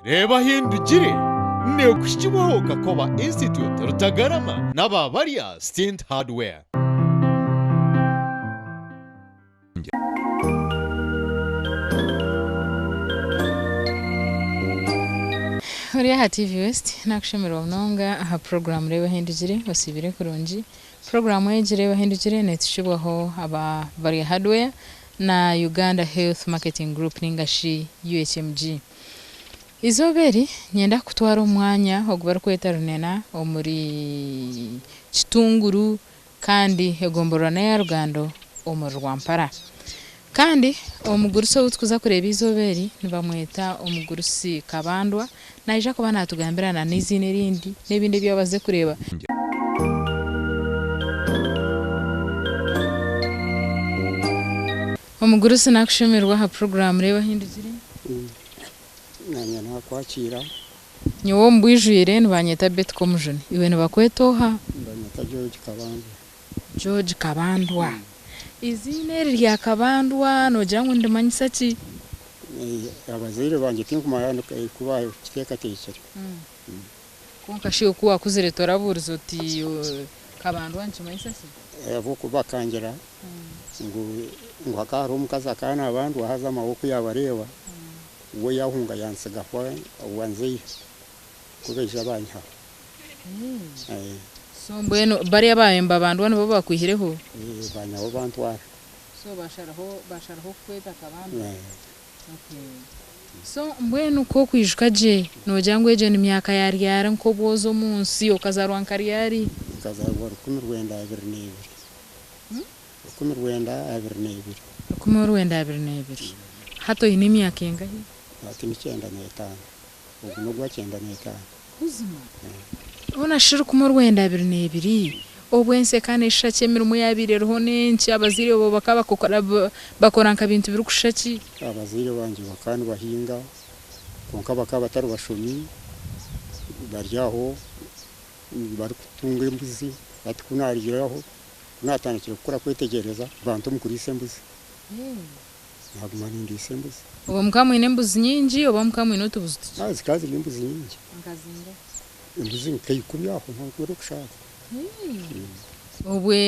reba hindukire nekushikiwaho Kakoba Institute Rutagarama n'ababarya Stint Hardware. Huriya TV West nakushimira mnonga aha program reba hindukire basibire kurungi program yeje reba hindukire netishibwaho aba bari hardware na Uganda Health Marketing Group ningashi UHMG. Izoberi nyenda kutwara umwanya ogubara kweta runena omuri Kitunguru kandi egomborana ya Rugando omuri Rwampara. Kandi omuguruso utkuza kureba izoberi nibamweta omugurusi Kabandwa naija kuba natugambirana n'izine rindi n'ebindi byabaze kureba. Omugurusi nakushimirwa ha program reba hindukire. Nanya nakwakira Nyowo mbwijwire nibanyeta Betko mujuni iwe nibakwetoha mbanyeta George Kabandwa. Izine rya Kabandwa nogira ngo ndimanyisa ki abazire banje tinkumayano kubayo kiteka tekere konka shiyo kuwa kuzire toraburizo oti Kabandwa nchimanyisa ki abo kubakangira ngo akaro umukaza kana abantu haza amaboko yabareba uwo yahunga yansiga kwa wanzeye kubeja banya so mbweno bari abayemba abantu nibo bakwihireho banya abo bantu wa so basharaho kweta Kabandwa. Okay. So mbwenu ko kwijuka je nojangwe je n'imyaka yari yara nko bozo munsi okazarwa nkariyari kazarwa kumirwenda abirnebiri kumirwenda abirnebiri hato ini myaka engahi ati nicyenda n'etano uguno gwa cyenda n'etano kuzima ona shiru kumirwenda abirnebiri obwense kane shake mirimo yabireho nenci abazire bo bakaba bakoranka bintu biri kushaki abazire banje bakani bahinga konka bakaba batari bashomi baryaho bari kutunga imbuzi ati kunarigiraho natanakira gukora kwetegereza bantu mukurise imbuzi naguma nindi isembuzi uwo mukamwe nembuzi nyingi oba mukamwe notubuzi zikazi imbuzi nyingi nkazinga imbuzi nkayikuyaho ntabwo kushaka obwe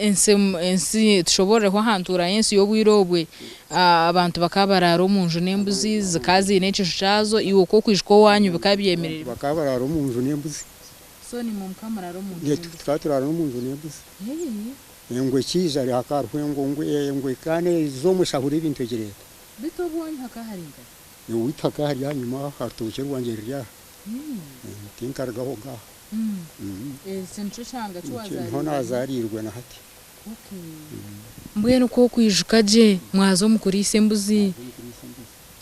ensi tushobore ko hantura yensi yobwirobwe abantu bakabararo munju nembuzi zikazi necisho cazo iwo ko kwishko wanyu bikabyemerera bakabararo munju nembuzi so ni mu mkamararo munju yetu twaturaro munju nembuzi engwe kiza ari akarwe engwe kane zo mushahuri ibintu gireta bitobonye hakaharinga yo witaka hari hanyuma hatuke rwangerya tinkargaho ga sencho changa chwazari ntona zarirwe na hati mbwenu ko kwijuka je mwazo mukurise mbuzi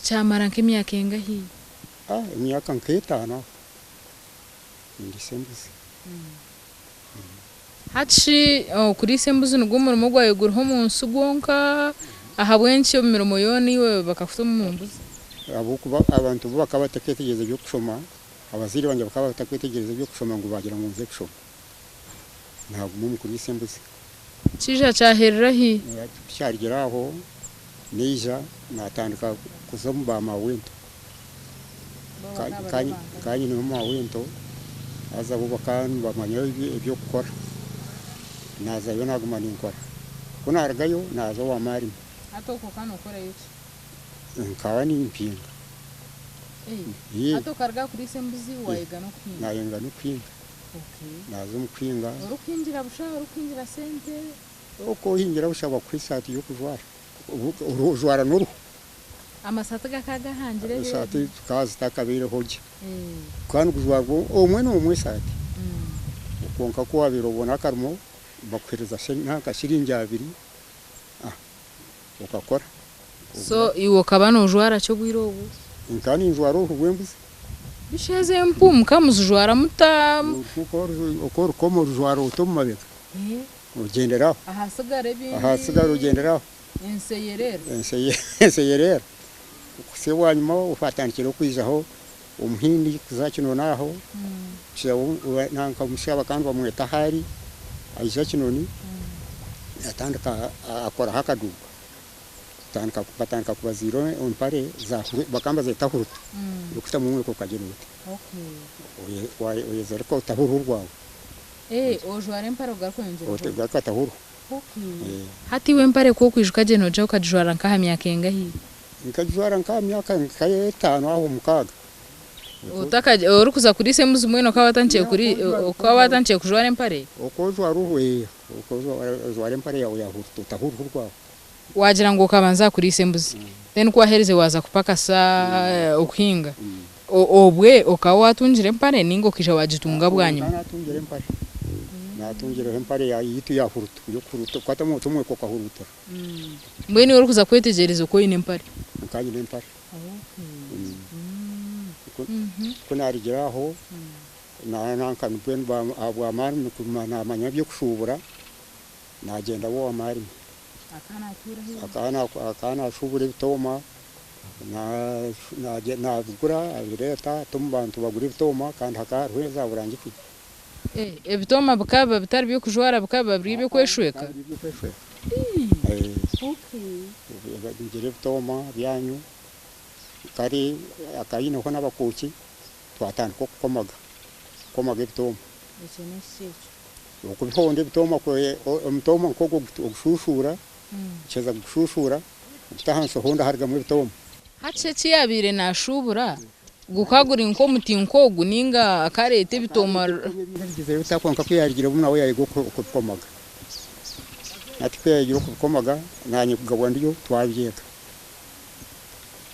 cyamara nk'imyaka engahi imyaka nk'etano ndisembuzi hachi kurise mbuzi n'ugumurimo gwayo guriho munsi gonka aha bwenshi mirimo yoni we bakafuta mu mbuzi abo kuba abantu bakaba taketegeze byo kushoma abazire banje bakaba batakwetegereza byo kushoma ngo bagira ngo nze kushoma ntabwo mu kurise mbuzi cija cyaherera hi cyarigeraho neja natandika kuzomu ba mawento kanyi no mawento aza bubakani bamanya ibyo gukora naza yo naguma ninkora kunaragayo naza wa mari atoko kano kora iki nkawani impinga hato karga kuri sembuzi wayiga no kwinga nayenga no kwinga nazo mukwinga urukingira busha urukingira sente uko hingira bushaba kuri sati yo kujwara urujwara nuru amasata gakaga hangire sati kazi takabire hoje kandi kujwarwo omwe no omwe sati ukonka ko wabirobona karmo bakwiriza naka shiringi abiri ukakora so iwo kabano ujwara cyo bwirobu nkani njwaro rwembuzi bisheze mpum kamuzujwara muta ukora komo rujwaro utomabeka ugenderaho ahasigara ugenderaho enseyerera se wanyuma ufatanikira kwizaho umuhindi kuzakino naho nanka mushaba kandi bamweta hari ayiza kinoni atandika akora hakaduka batandika kubazira empare bakamba zetahuruta yokuta mumwe ko kagiruta oyezera ko tahuru rwawe ojwara empare ugakonje otegaka tahuru hati we empare ko kwijuka je noja ukajwara nkaha myaka engahi nikajwara nkaha myaka nkaye 5 aho mukaga utakaje orukuza kuri se muzi mweno kwa watanche kujwara empare okozwa ruhwe okozwa empare yawe yahuru tahuru rwawe wagira ngo ukabanza kuri sembuzi then kwahereze waza kupaka sa ukinga obwe ukawatunjire empare ningo kisha wajitunga bwanyu natungire empare ya yitu ya hurutu yo kuruta kwata mu tumwe ko kahuruta mbweni uri kuza kwetegereza uko ine empare ukanye empare kuna arigiraho nanka nubwen ba abwa mari mukumana amanya byo kushubura nagenda wo amari akana shubure bitoma na gura abireta tumbantu bagura bitoma kandi hakarweza burangi ku ebitoma bukaba bitari byo kujwara bukaba byo kweshweka bagire bitoma byanyu kari akayino ko nabakuki twatana ko komaga bitoma ukubihonde bitoma ko umtoma ko gushushura cheza gushushura utahanso honda harga mu bitoma hace ciyabire nashubura gukagura inko mutinko guninga akarete bitoma bigize bitakwanka kwiyarigira bumwe nawe yayigo komaga ati kwiyarigira komaga nanye kugabwa ndiyo twabyeka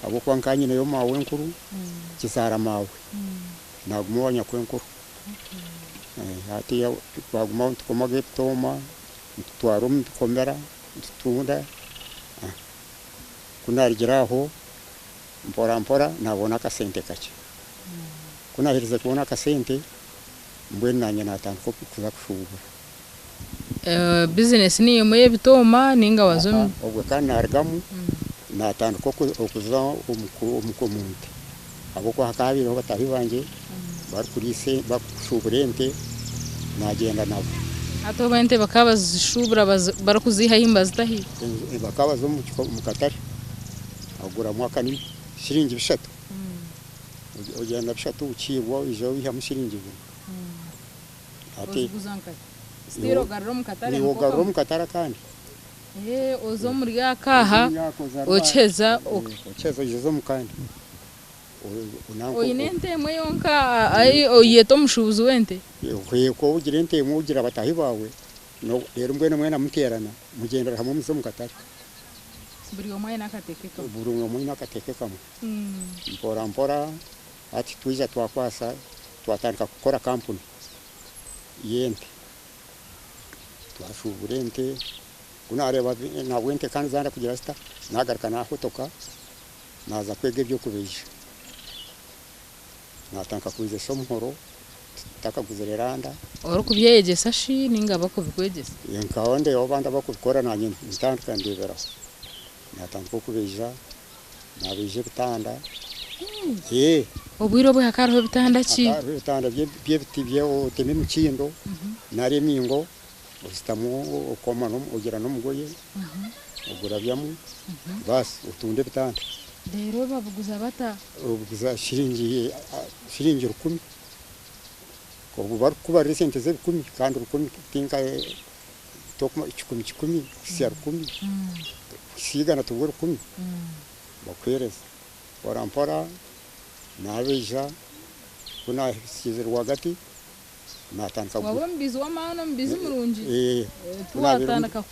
abo kwankanye nayo mawe nkuru kisara mawe nagumwanya kwenkuru ati ya baguma tukomaga bitoma twarum komera tunda kunarigiraho mpora nabona akasente kake kunahirize kubona akasente mbwe nanye natanko kuza kushubura business ni yemo bitoma ninga wazo obwe kana argamu natanko okuza umukomunte abo kwa kabiro batahi banje bakurise bakushuburente nagenda nabo ato bente bakabazishubura barakuziha himba zitahi bakabazo mu Katari agura mwaka ni shiringi bishatu ugenda bishatu ukibwa ijo biha mushiringi ati stiro garro mu Katari ni garro mu Katara kandi ozo muri yakaha ocheza izo mu kandi oyinente mweyonka ai oyeto mushubuzi wente ko ugirente mugira batahi bawe no rero mbwe namwe namuterana mugendera hamwe muzo mu Katari buri omwe nakatekeka mpora ati tuija twakwasa twatandika gukora kampuni yente twashuburente kunareba nabwente kandi zanda kugira sta nagaruka nahotoka naza kwege byo kubije natanka kuize somhoro taka kuzereranda oro kubyegesa shi ninga bakubikwegesa yankawonde obanda bakukora nanye ntandika ndebera natanka kubija nabije bitanda obwiro bwe hakaro bitanda ki bitanda bye bitibye o teme mukindo nare mingo usitamu okoma no ugira no mugoye ugura byamu bas utunde bitanda rero bavuguza bata ubuguza shiringi 10 ko bubar kuba resente ze 10 kandi 10 tinka tokma 10 siar 10 siga na tugura 10 bakwereza warampora nabeja kuna sizirwa gati natanka wabo mbizi wamana mbizi murungi tuwatanaka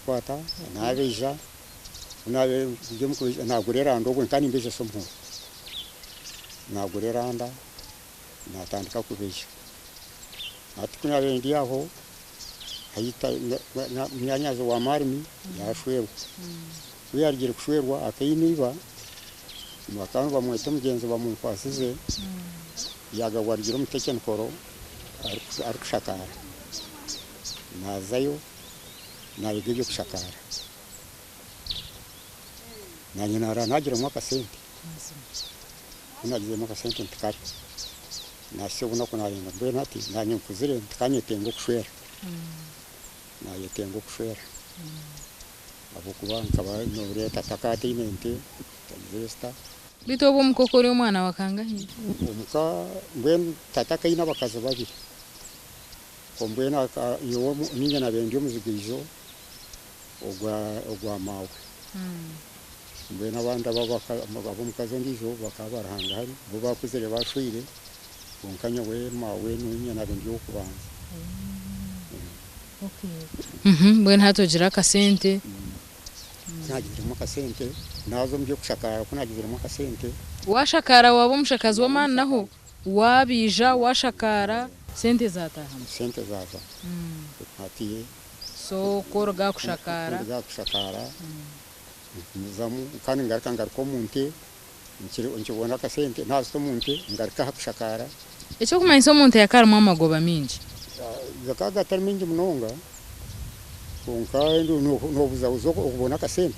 kwata nabeja nabe jumko nagurera ndogo nkani mbeje somho nagurera nda natandika kubeja ati kuna bendi aho hayita myanyazo wa marimi yashwewe uyarigire kushwerwa akayiniba bakanu bamwete mugenzi bamunkwasize yagawarigira umutekeno koro ari kushakara nazayo nabigije kushakara nanye nagira mwaka sente nagize mwaka sente ntikari nasibona ko narinda bwe nati nanye mfuzire ntikanyetengo kushwera nayetengo kushwera abo kuba nkaba noreta takatimente tamzesta bito bo mukokori umwana wakangahe umuka mbwen tataka ina bakaza babiri kombwena yo ninja na bendio muzigijo ogwa mawe mbwena abanda babo mukazo ndijo bakabarahanga hari bo bakuzere bashwire bonkanya we mawe ninja na bendio kubanza okay mbwena hatogira akasente nagiremo akasente nazo mbyo kushakara ko nagiremo akasente washakara wabo mushakazi w'amana naho wabija washakara sente zataha sente zaza atiye so korga kushakara muzamu kandi ngarika ko munte nkibona akasente nazo munte ngarika kushakara icyo kumanyisa munte yakarimo amagoba mingi zakaga atari mingi munonga konka no buzabuzo ukubona akasente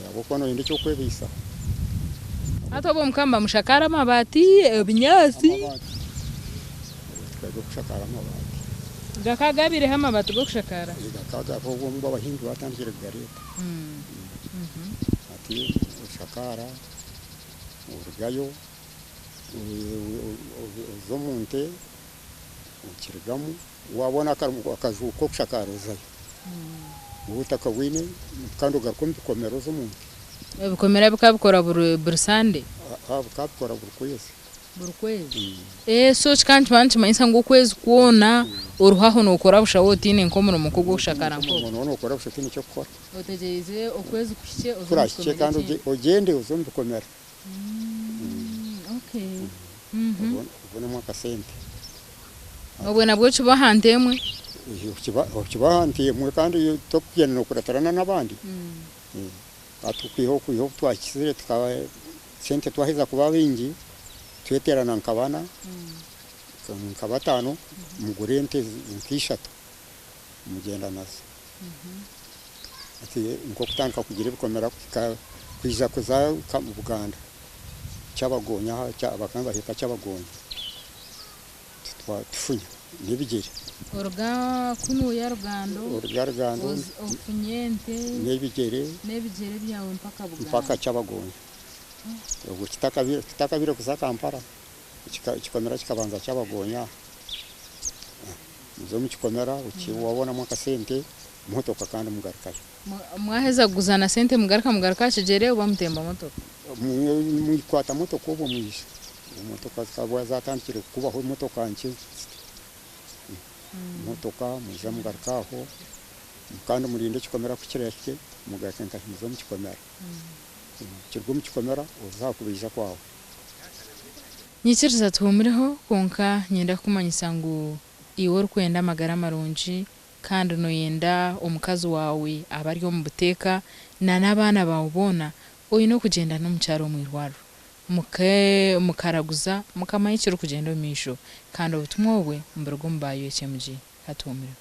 yabo kono indi cyo kwebisa atabo mukamba mushakara amabati ebinyasi gushakara amabati gakagabire amabati go kushakara gakaga ko bomba abahindu batangire gareta ati ushakara urgayo zomunte ukirgamu wabona akazu ko kushakara uzayo ubutaka wine kandi ugakombe komero zomunte bikomera bikabikora bursande bikabikora burkwezi so chikanti bantu mayisa ngo kwezi kuona uruhaho no kora bushawotine nkomuro mukugwo gushakara ngo no kora bushotine cyo gukora utegeze ukwezi kushike uzumukije kandi ugende uzumbikomera okay ubona mu akasente ubona bwo cubahantemwe ukibahantemwe kandi tokugenda no kuratarana nabandi atukwiho twakizire tukaba sente twaheza kuba bingi tweterana nkabana nkabatano mugurente nkishatu mugenda nazo ati nko kutanka kugira bikomera kwiza kuza mu Buganda cyabagonya abakanga bahita cyabagonya tufunya nibigire orga kunu ya Rugando ofunyente nibigire byawe mpaka cyabagonya ubu kitakabire kuza Kampala kikomera kikabanza cyabagonya muzo mukikomera ukiwabona mu kasente motoka kandi mugarikayo mwaheza guzana sente mugarika kigere uba mutemba motoka mukwata motoka ubu muyisha motoka zikabwa zatandikire kubaho motoka nki motoka muza mugarikaho kandi murinde kikomera kukireke mugarika muzo mukikomera kirwo mukikomera uzakubija kwawe nyikiriza tuhumuriho konka nyenda kumanyisa ngo iwe rukwenda amagara marunji kandi no yenda omukazi wawe abari mu buteka na nabana bawubona oyi no kugenda no mucyaro mwirwaro mukaraguza mukamayikiro kugenda misho kandi ubutumwa bwe mburgo mbayo cyemuji hatumuriho